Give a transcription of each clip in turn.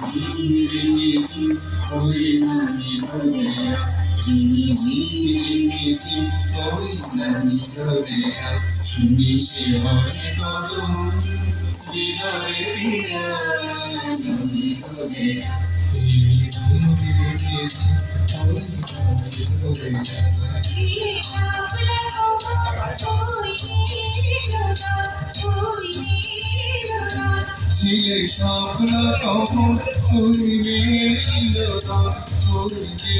ঝিমিঝি ওই নামি ধরিয়া ঝিমিঝি ওই নামি ধরিয়া শুনি সে হয় কদম হৃদয়ে দিয়া নামি ধরিয়া ঝিমিঝি ওই নামি ধরিয়া ঝিলে শাপলা কখন উড়বে ইন্দা উড়বে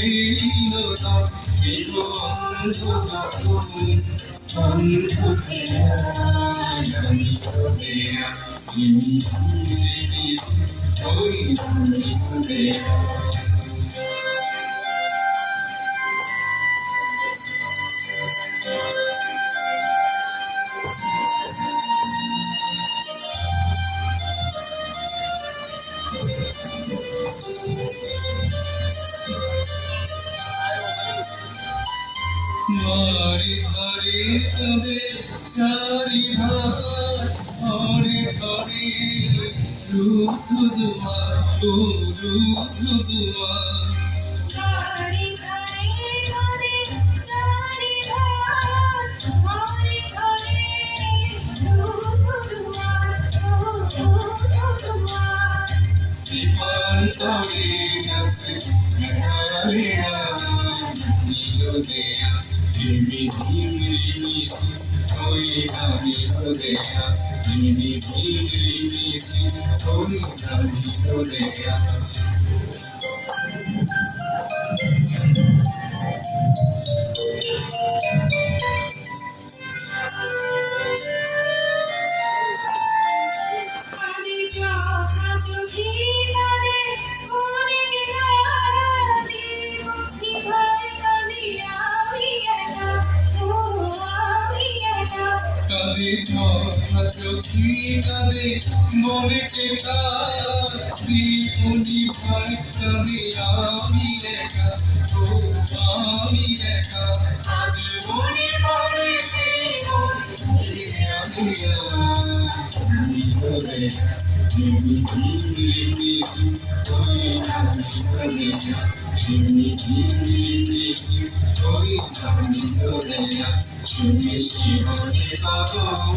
ইন্দা এলো অন্ধ খেলা জানি তোদেরা ইনি ঝিলে ওই জানি তোদেরা মারি ধরে তোদের চারি ধার হরে হরে রুদ্ধ দুয়ার ও রুদ্ধ দুয়ার দীপান্তরে গেছে ঝিমিঝিমি ওই নামি ধরিয়া ঝিমিঝিমি ওই নামি ধরিয়া কাঁদে ঝড়া চোখি কাঁদে মনে টেকা দীপনি ভাই কাঁদে আমি একা ও আমি একা আজ মনে পড়ে সেই আমি ধরে ঝিমিঝিমি ওই নামি ধরিয়া ঝিমিঝিমি ওই নামি ধরিয়া শুনে সে হরে কদম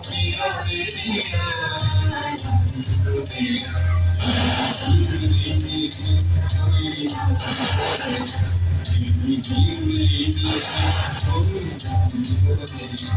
হৃদয়ে দিয়া নামি ধরিয়া ঝিমিঝিমি ওই নামি ধরিয়া ঝিমিঝিমি ওই নামি ধরিয়া